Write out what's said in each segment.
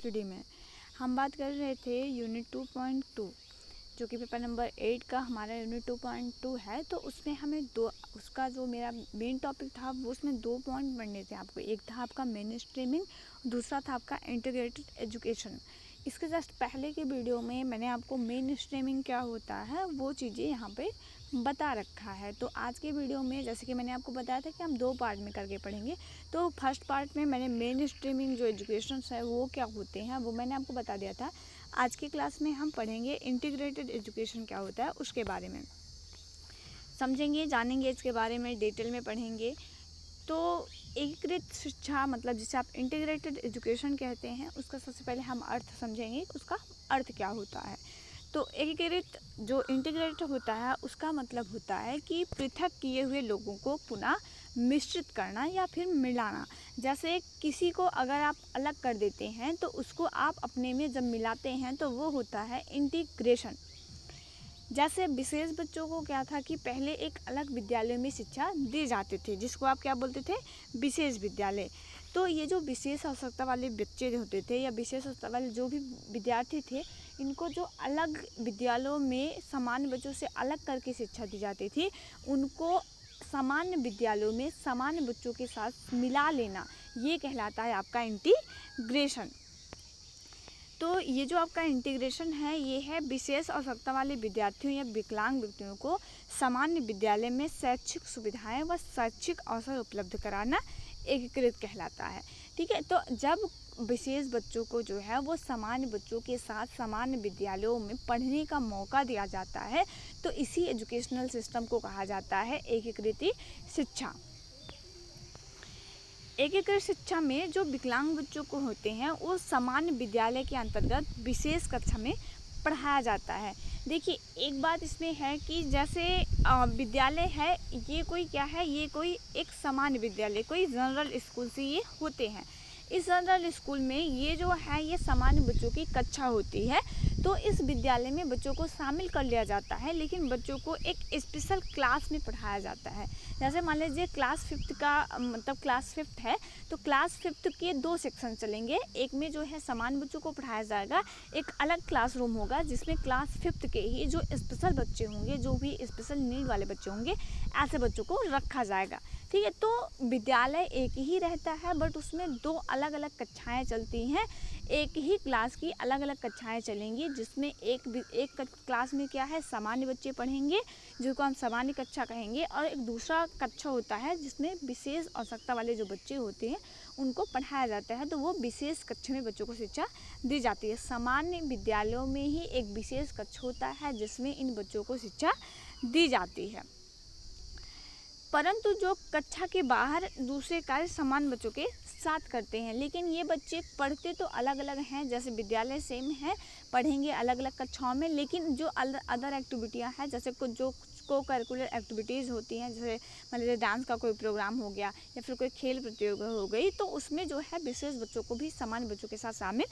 Study में हम बात कर रहे थे यूनिट 2.2 जो कि पेपर नंबर 8 का हमारा यूनिट 2.2 है। तो उसमें हमें उसका जो मेरा मेन टॉपिक था वो उसमें 2 पॉइंट पढ़ने थे आपको। एक था आपका मेन स्ट्रीमिंग, दूसरा था आपका इंटीग्रेटेड एजुकेशन। इसके जस्ट पहले के वीडियो में मैंने आपको मेन स्ट्रीमिंग क्या होता है वो चीज़ें यहाँ पे बता रखा है। तो आज के वीडियो में जैसे कि मैंने आपको बताया था कि हम 2 पार्ट में करके पढ़ेंगे। तो फर्स्ट पार्ट में मैंने मेन स्ट्रीमिंग जो एजुकेशन है वो क्या होते हैं वो मैंने आपको बता दिया था। आज की क्लास में हम पढ़ेंगे इंटीग्रेटेड एजुकेशन क्या होता है उसके बारे में समझेंगे, जानेंगे, इसके बारे में डिटेल में पढ़ेंगे। तो एकीकृत शिक्षा मतलब जिसे आप इंटीग्रेटेड एजुकेशन कहते हैं उसका सबसे पहले हम अर्थ समझेंगे, उसका अर्थ क्या होता है। तो एकीकृत जो इंटीग्रेट होता है उसका मतलब होता है कि पृथक किए हुए लोगों को पुनः मिश्रित करना या फिर मिलाना। जैसे किसी को अगर आप अलग कर देते हैं तो उसको आप अपने में जब मिलाते हैं तो वो होता है इंटीग्रेशन। जैसे विशेष बच्चों को क्या था कि पहले एक अलग विद्यालय में शिक्षा दी जाती थी जिसको आप क्या बोलते थे, विशेष विद्यालय। तो ये जो विशेष आवश्यकता वाले बच्चे होते थे या विशेष आवश्यकता वाले जो भी विद्यार्थी थे, इनको जो अलग विद्यालयों में सामान्य बच्चों से अलग करके शिक्षा दी जाती थी उनको सामान्य विद्यालयों में सामान्य बच्चों के साथ मिला लेना, ये कहलाता है आपका इंटीग्रेशन। तो ये जो आपका इंटीग्रेशन है ये है विशेष आवश्यकता वाले विद्यार्थियों या विकलांग व्यक्तियों को सामान्य विद्यालय में शैक्षिक सुविधाएं व शैक्षिक अवसर उपलब्ध कराना एकीकृत कहलाता है। ठीक है, तो जब विशेष बच्चों को जो है वो सामान्य बच्चों के साथ सामान्य विद्यालयों में पढ़ने का मौका दिया जाता है तो इसी एजुकेशनल सिस्टम को कहा जाता है एकीकृत शिक्षा। एकीकृत शिक्षा में जो विकलांग बच्चों को होते हैं वो सामान्य विद्यालय के अंतर्गत विशेष कक्षा में पढ़ाया जाता है। देखिए एक बात इसमें है कि जैसे विद्यालय है ये कोई क्या है, ये कोई एक सामान्य विद्यालय, कोई जनरल स्कूल से ये होते हैं। इस जनरल स्कूल में ये जो है ये सामान्य बच्चों की कक्षा होती है। तो इस विद्यालय में बच्चों को शामिल कर लिया जाता है लेकिन बच्चों को एक स्पेशल क्लास में पढ़ाया जाता है। जैसे मान लीजिए क्लास 5 का मतलब क्लास 5 है तो क्लास 5 के 2 सेक्शन चलेंगे। एक में जो है सामान्य बच्चों को पढ़ाया जाएगा, एक अलग क्लासरूम होगा जिसमें क्लास 5 के ही जो स्पेशल बच्चे होंगे, जो भी स्पेशल नीड वाले बच्चे होंगे, ऐसे बच्चों को रखा जाएगा। ठीक है, तो विद्यालय एक ही रहता है बट उसमें 2 अलग अलग कक्षाएं चलती हैं। एक ही क्लास की अलग अलग कक्षाएं चलेंगी जिसमें एक क्लास में क्या है सामान्य बच्चे पढ़ेंगे जिसको हम सामान्य कक्षा कहेंगे, और एक दूसरा कक्षा होता है जिसमें विशेष आवश्यकता वाले जो बच्चे होते हैं उनको पढ़ाया जाता है। तो वो विशेष कक्षा में बच्चों को शिक्षा दी जाती है। सामान्य विद्यालयों में ही एक विशेष कक्षा होता है जिसमें इन बच्चों को शिक्षा दी जाती है, परंतु जो कक्षा के बाहर दूसरे कार्य समान बच्चों के साथ करते हैं। लेकिन ये बच्चे पढ़ते तो अलग अलग हैं, जैसे विद्यालय सेम है, पढ़ेंगे अलग अलग कक्षाओं में, लेकिन जो अदर एक्टिविटियां हैं जैसे कुछ जो को करिकुलर एक्टिविटीज़ होती हैं, जैसे मान लीजिए डांस का कोई प्रोग्राम हो गया या फिर कोई खेल प्रतियोगिता हो गई, तो उसमें जो है विशेष बच्चों को भी सामान्य बच्चों के साथ शामिल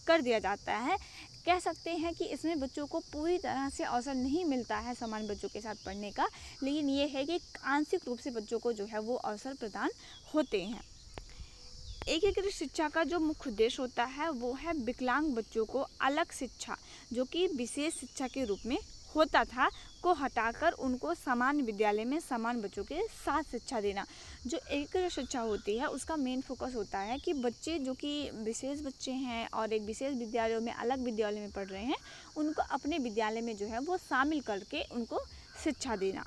कर दिया जाता है। कह सकते हैं कि इसमें बच्चों को पूरी तरह से अवसर नहीं मिलता है सामान्य बच्चों के साथ पढ़ने का, लेकिन ये है कि आंशिक रूप से बच्चों को जो है वो अवसर प्रदान होते हैं। एकीकृत शिक्षा का जो मुख्य उद्देश्य होता है वो है विकलांग बच्चों को अलग शिक्षा जो कि विशेष शिक्षा के रूप में होता था को हटाकर उनको सामान्य विद्यालय में समान बच्चों के साथ शिक्षा देना। जो एकीकृत शिक्षा होती है उसका मेन फोकस होता है कि बच्चे जो कि विशेष बच्चे हैं और एक विशेष विद्यालयों में अलग विद्यालय में पढ़ रहे हैं उनको अपने विद्यालय में जो है वो शामिल करके उनको शिक्षा देना।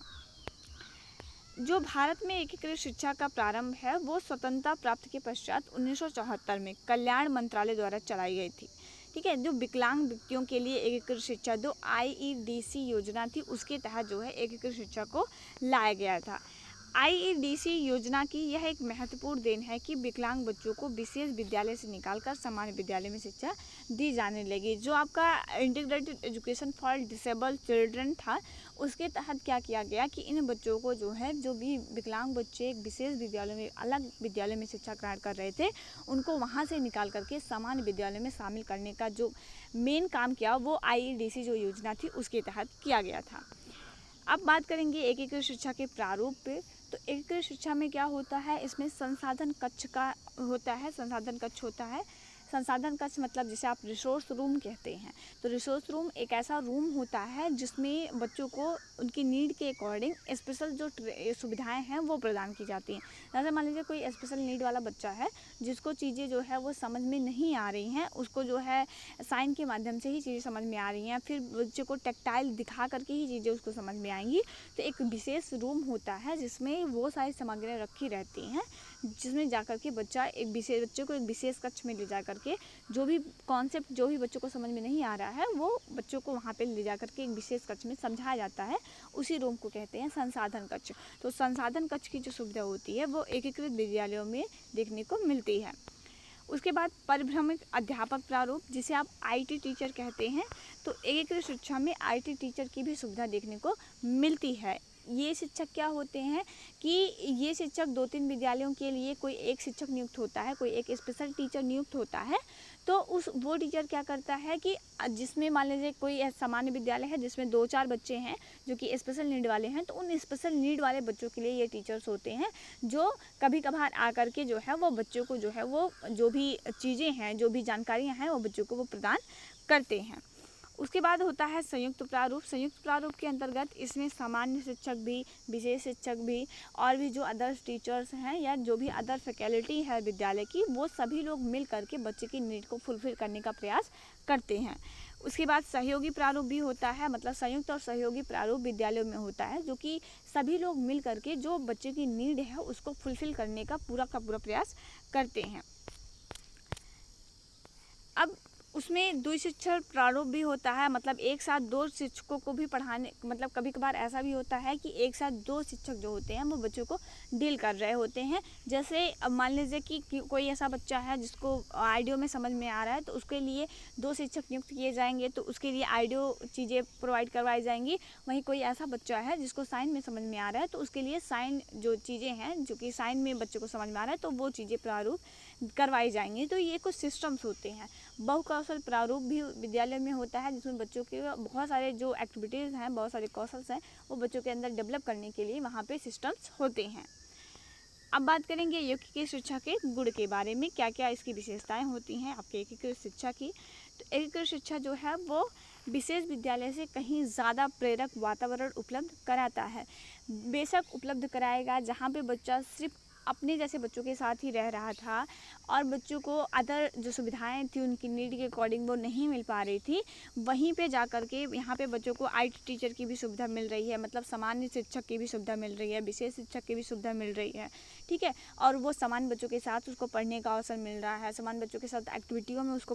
जो भारत में एकीकृत शिक्षा का प्रारंभ है वो स्वतंत्रता प्राप्ति के पश्चात 1974 में कल्याण मंत्रालय द्वारा चलाई गई थी। ठीक है, जो विकलांग व्यक्तियों के लिए एकीकृत शिक्षा जो IEDC योजना थी उसके तहत जो है एकीकृत शिक्षा को लाया गया था। IEDC योजना की यह एक महत्वपूर्ण देन है कि विकलांग बच्चों को विशेष विद्यालय से निकालकर सामान्य विद्यालय में शिक्षा दी जाने लगी। जो आपका integrated education for disabled children था उसके तहत क्या किया गया कि इन बच्चों को जो है जो भी विकलांग बच्चे एक विशेष विद्यालय में अलग विद्यालय में शिक्षा ग्रहण कर रहे थे उनको वहाँ से निकाल करके सामान्य विद्यालय में शामिल करने का जो मेन काम किया वो IEDC जो योजना थी उसके तहत किया गया था। अब बात करेंगे एकीकृत शिक्षा के प्रारूप पे। तो एकीकृत शिक्षा में क्या होता है, इसमें संसाधन कक्ष का होता है, संसाधन कक्ष होता है। संसाधन कक्ष मतलब जिसे आप रिसोर्स रूम कहते हैं। तो रिसोर्स रूम एक ऐसा रूम होता है जिसमें बच्चों को उनकी नीड के अकॉर्डिंग स्पेशल जो सुविधाएं हैं वो प्रदान की जाती हैं। जैसे मान लीजिए कोई स्पेशल नीड वाला बच्चा है जिसको चीज़ें जो है वो समझ में नहीं आ रही हैं, उसको जो है साइन के माध्यम से ही चीज़ें समझ में आ रही हैं, फिर बच्चे को टैक्टाइल दिखा करके ही चीज़ें उसको समझ में आएंगी। तो एक विशेष रूम होता है जिसमें वो सारी सामग्रियाँ रखी रहती हैं, जिसमें जाकर के बच्चे को एक विशेष कक्ष में ले जा करके जो भी कॉन्सेप्ट जो भी बच्चों को समझ में नहीं आ रहा है वो बच्चों को वहाँ पे ले जा करके एक विशेष कक्ष में समझाया जाता है। उसी रूम को कहते हैं संसाधन कक्ष। तो संसाधन कक्ष की जो सुविधा होती है वो एकीकृत विद्यालयों में देखने को मिलती है। उसके बाद परिभ्रमिक अध्यापक प्रारूप जिसे आप IT टीचर कहते हैं। तो एकीकृत शिक्षा में IT टीचर की भी सुविधा देखने को मिलती है। ये शिक्षक क्या होते हैं कि ये शिक्षक 2-3 विद्यालयों के लिए कोई एक शिक्षक नियुक्त होता है, कोई एक स्पेशल टीचर नियुक्त होता है। तो वो टीचर क्या करता है कि जिसमें मान लीजिए कोई सामान्य विद्यालय है जिसमें 2-4 बच्चे हैं जो कि स्पेशल नीड वाले हैं, तो उन स्पेशल नीड वाले बच्चों के लिए ये टीचर्स होते हैं जो कभी कभार आकर के जो है वो बच्चों को जो है वो जो भी चीज़ें हैं, जो भी जानकारियाँ हैं वो बच्चों को वो प्रदान करते हैं। उसके बाद होता है संयुक्त प्रारूप। संयुक्त प्रारूप के अंतर्गत इसमें सामान्य शिक्षक भी, विशेष शिक्षक भी और भी जो अदर टीचर्स हैं या जो भी अदर फैकल्टी है विद्यालय की, वो सभी लोग मिल करके बच्चे की नीड को फुलफिल करने का प्रयास करते हैं। उसके बाद सहयोगी प्रारूप भी होता है, मतलब संयुक्त और सहयोगी प्रारूप विद्यालयों में होता है जो कि सभी लोग मिल करके जो बच्चे की नीड है उसको फुलफिल करने का पूरा प्रयास करते हैं। अब उसमें द्विशिक्षण प्रारूप भी होता है, मतलब एक साथ 2 शिक्षकों को भी पढ़ाने, मतलब कभी कभार ऐसा भी होता है कि एक साथ 2 शिक्षक जो होते हैं वो बच्चों को डील कर रहे होते हैं। जैसे अब मान लीजिए कि कोई ऐसा बच्चा है जिसको आइडियो में समझ में आ रहा है, तो उसके लिए 2 शिक्षक नियुक्त किए जाएंगे, तो उसके लिए आइडियो चीज़ें प्रोवाइड करवाई जाएंगी। वहीं कोई ऐसा बच्चा है जिसको साइन में समझ में आ रहा है, तो उसके लिए साइन जो चीज़ें हैं जो कि साइन में बच्चे को समझ में आ रहा है, तो वो चीज़ें प्रारूप करवाई जाएंगी। तो ये कुछ सिस्टम्स होते हैं। बहुकौशल प्रारूप भी विद्यालय में होता है जिसमें बच्चों के बहुत सारे जो एक्टिविटीज़ हैं, बहुत सारे कौशल हैं वो बच्चों के अंदर डेवलप करने के लिए वहाँ पे सिस्टम्स होते हैं। अब बात करेंगे एकीकृत शिक्षा के गुण के बारे में, क्या क्या इसकी विशेषताएं होती हैं आपके एकीकृत शिक्षा की। तो एकीकृत शिक्षा जो है वो विशेष विद्यालय से कहीं ज़्यादा प्रेरक वातावरण उपलब्ध कराता है। बेशक उपलब्ध कराएगा जहाँ पे बच्चा सिर्फ अपने जैसे बच्चों के साथ ही रह रहा था और बच्चों को अदर जो सुविधाएं थी उनकी नीड के अकॉर्डिंग वो नहीं मिल पा रही थी, वहीं पे जा कर के यहाँ पे बच्चों को IT टीचर की भी सुविधा मिल रही है, मतलब सामान्य शिक्षक की भी सुविधा मिल रही है, विशेष शिक्षक की भी सुविधा मिल रही है, ठीक है। और वो सामान्य बच्चों के साथ उसको पढ़ने का अवसर मिल रहा है, सामान्य बच्चों के साथ एक्टिविटियों में उसको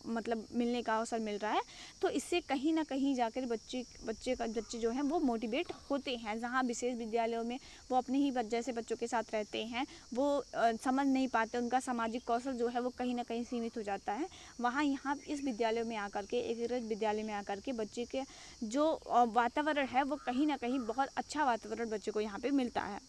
मतलब मिलने का अवसर मिल रहा है। तो इससे कहीं ना कहीं जाकर बच्चे जो हैं वो मोटिवेट होते हैं। जहाँ विशेष विद्यालयों में वो अपने ही जैसे बच्चों के साथ रहते हैं, वो समझ नहीं पाते, उनका सामाजिक कौशल जो है वो कहीं ना कहीं सीमित हो जाता है। वहाँ यहाँ इस विद्यालय में आकर के, एकीकृत विद्यालय में आकर के बच्चे के जो वातावरण है वो कहीं ना कहीं बहुत अच्छा वातावरण बच्चे को यहाँ पे मिलता है।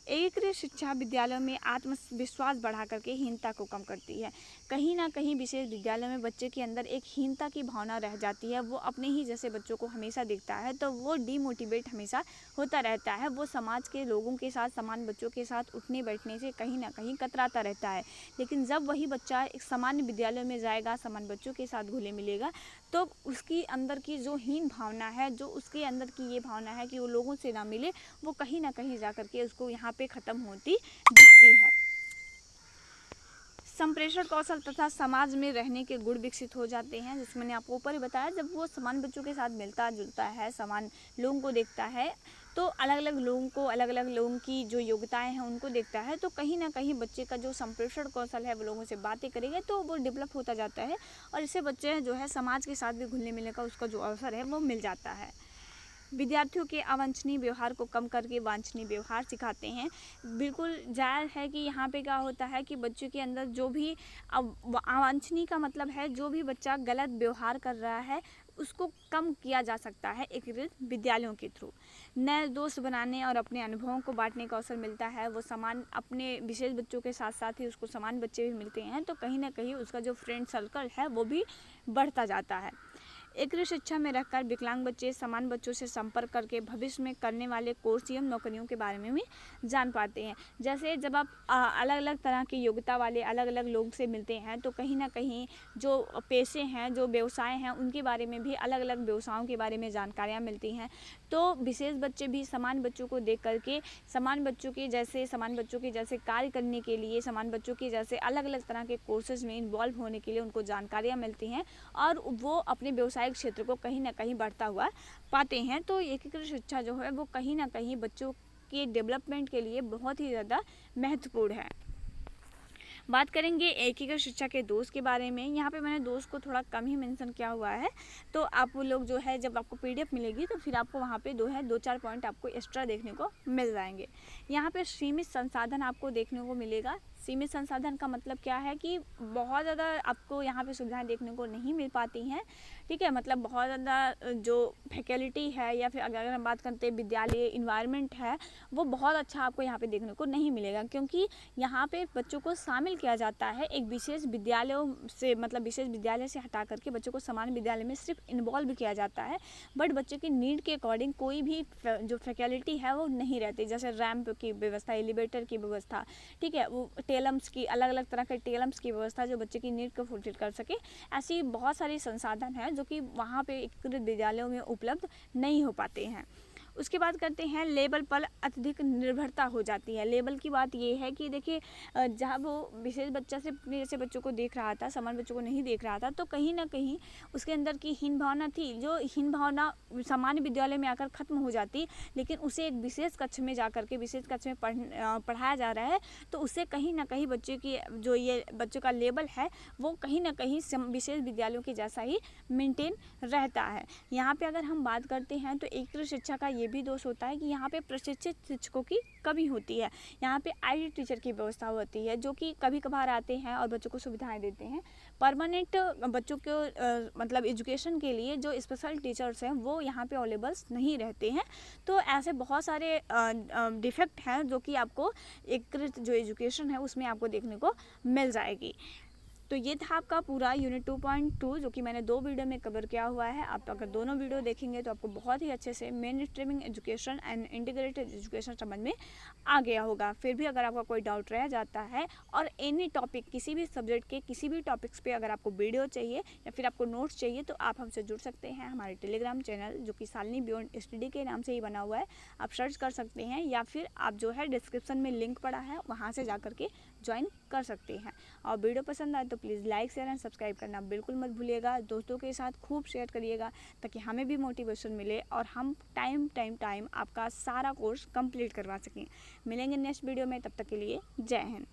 एकीकृत शिक्षा विद्यालयों में आत्मविश्वास बढ़ा करके हीनता को कम करती है। कहीं ना कहीं विशेष विद्यालय में बच्चे के अंदर एक हीनता की भावना रह जाती है, वो अपने ही जैसे बच्चों को हमेशा देखता है तो वो डीमोटिवेट हमेशा होता रहता है, वो समाज के लोगों के साथ, समान बच्चों के साथ उठने बैठने से कहीं ना कहीं कतराता रहता है। लेकिन जब वही बच्चा एक सामान्य विद्यालय में जाएगा, समान बच्चों के साथ घुले मिलेगा, तो उसकी अंदर की जो हीन भावना है, जो उसके अंदर की ये भावना है कि वो लोगों से ना मिले, वो कहीं ना कहीं जा करके उसको यहाँ पे ख़त्म होती दिखती है। संप्रेषण कौशल तथा समाज में रहने के गुण विकसित हो जाते हैं, जैसे मैंने आपको ऊपर ही बताया। जब वो समान बच्चों के साथ मिलता जुलता है, समान लोगों को देखता है, तो अलग अलग लोगों की जो योग्यताएं हैं उनको देखता है, तो कहीं ना कहीं बच्चे का जो संप्रेषण कौशल है वो लोगों से बातें करेंगे तो वो डेवलप होता जाता है और इससे बच्चे जो है समाज के साथ भी घुलने मिलने का उसका जो अवसर है वो मिल जाता है। विद्यार्थियों के अवांछनीय व्यवहार को कम करके वांछनीय व्यवहार सिखाते हैं। बिल्कुल जायज़ है कि यहाँ पे क्या होता है कि बच्चों के अंदर जो भी अवांछनीय का मतलब है जो भी बच्चा गलत व्यवहार कर रहा है उसको कम किया जा सकता है एकीकृत विद्यालयों के थ्रू। नए दोस्त बनाने और अपने अनुभवों को बांटने का अवसर मिलता है। वो समान अपने विशेष बच्चों के साथ साथ ही उसको समान बच्चे भी मिलते हैं, तो कहीं ना कहीं उसका जो फ्रेंड सर्कल है वो भी बढ़ता जाता है। एकीकृत शिक्षा में रहकर विकलांग बच्चे समान बच्चों से संपर्क करके भविष्य में करने वाले कोर्स एवं नौकरियों के बारे में भी जान पाते हैं। जैसे जब आप अलग अलग तरह की योग्यता वाले अलग अलग लोग से मिलते हैं तो कहीं ना कहीं जो पेशे हैं, जो व्यवसाय हैं, उनके बारे में भी अलग अलग व्यवसायों के बारे में जानकारियाँ मिलती हैं। तो विशेष बच्चे भी समान बच्चों को देख करके समान बच्चों के जैसे कार्य करने के लिए, समान बच्चों के जैसे अलग अलग तरह के कोर्सेज में इन्वॉल्व होने के लिए उनको जानकारियाँ मिलती हैं और वो अपने व्यवसायिक क्षेत्र को कहीं ना कहीं बढ़ता हुआ पाते हैं। तो एकीकृत शिक्षा जो है वो कहीं ना कहीं बच्चों के डेवलपमेंट के लिए बहुत ही ज़्यादा महत्वपूर्ण है। बात करेंगे एकीकृत शिक्षा के दोष के बारे में। यहाँ पे मैंने दोष को थोड़ा कम ही मेंशन किया हुआ है, तो आप लोग जो है जब आपको पीडीएफ मिलेगी तो फिर आपको वहाँ पे 2-4 पॉइंट आपको एक्स्ट्रा देखने को मिल जाएंगे। यहाँ पे सीमित संसाधन आपको देखने को मिलेगा। सीमित संसाधन का मतलब क्या है कि बहुत ज़्यादा आपको यहाँ पे सुविधाएं देखने को नहीं मिल पाती हैं, ठीक है। मतलब बहुत ज़्यादा जो फैकल्टी है या फिर अगर हम बात करते हैं विद्यालय इन्वायरमेंट है, वो बहुत अच्छा आपको यहाँ पे देखने को नहीं मिलेगा, क्योंकि यहाँ पे बच्चों को शामिल किया जाता है एक विशेष विद्यालयों से, मतलब विशेष विद्यालय से हटा करके बच्चों को समान विद्यालय में सिर्फ इन्वॉल्व किया जाता है। बट बच्चों की नीड के अकॉर्डिंग कोई भी जो फैकल्टी है वो नहीं रहती, जैसे रैंप की व्यवस्था, एलिवेटर की व्यवस्था, ठीक है, वो टेलम्स की अलग अलग तरह के टेलम्स की व्यवस्था जो बच्चे की नीड को फुलफिल कर सके। ऐसी बहुत सारी संसाधन हैं जो कि वहाँ पे एकीकृत विद्यालयों में उपलब्ध नहीं हो पाते हैं। उसके बाद करते हैं लेबल पर अत्यधिक निर्भरता हो जाती है। लेबल की बात ये है कि देखिए जहाँ वो विशेष बच्चा से जैसे बच्चों को देख रहा था, समान बच्चों को नहीं देख रहा था, तो कहीं ना कहीं उसके अंदर की हीन भावना थी। जो हीन भावना सामान्य विद्यालय में आकर ख़त्म हो जाती, लेकिन उसे एक विशेष कक्ष में जा करके विशेष कक्ष में पढ़ाया जा रहा है, तो उससे कहीं ना कहीं बच्चे की जो ये बच्चों का लेबल है वो कहीं ना कहीं विशेष विद्यालयों के जैसा ही मेंटेन रहता है। यहाँ पे अगर हम बात करते हैं तो एकीकृत शिक्षा का ये भी दोष होता है कि यहाँ पे प्रशिक्षित शिक्षकों की कमी होती है। यहाँ पे आईडी टीचर की व्यवस्था होती है जो कि कभी कभार आते हैं और बच्चों को सुविधाएं देते हैं। परमानेंट बच्चों को मतलब एजुकेशन के लिए जो स्पेशल टीचर्स हैं वो यहाँ पे अवेलेबल्स नहीं रहते हैं। तो ऐसे बहुत सारे डिफेक्ट हैं जो कि आपको एकीकृत जो एजुकेशन है उसमें आपको देखने को मिल जाएगी। तो ये था आपका पूरा यूनिट 2.2 जो कि मैंने 2 वीडियो में कवर किया हुआ है। आप अगर दोनों वीडियो देखेंगे तो आपको बहुत ही अच्छे से main streaming education and integrated education समझ में आ गया होगा। फिर भी अगर आपका कोई डाउट रह जाता है और एनी टॉपिक, किसी भी सब्जेक्ट के किसी भी टॉपिक्स पे अगर आपको वीडियो चाहिए या फिर आपको नोट्स चाहिए तो आप हमसे जुड़ सकते हैं। हमारे टेलीग्राम चैनल जो कि शालिनी बियॉन्ड स्टडी के नाम से ही बना हुआ है, आप सर्च कर सकते हैं या फिर आप जो है डिस्क्रिप्शन में लिंक पड़ा है वहाँ से जा करके ज्वाइन कर सकते हैं। और वीडियो पसंद आए तो please like, share and subscribe करना बिल्कुल मत भूलिएगा। दोस्तों के साथ खूब शेयर करिएगा ताकि हमें भी मोटिवेशन मिले और हम टाइम आपका सारा कोर्स कंप्लीट करवा सकें। मिलेंगे नेक्स्ट वीडियो में, तब तक के लिए जय हिंद।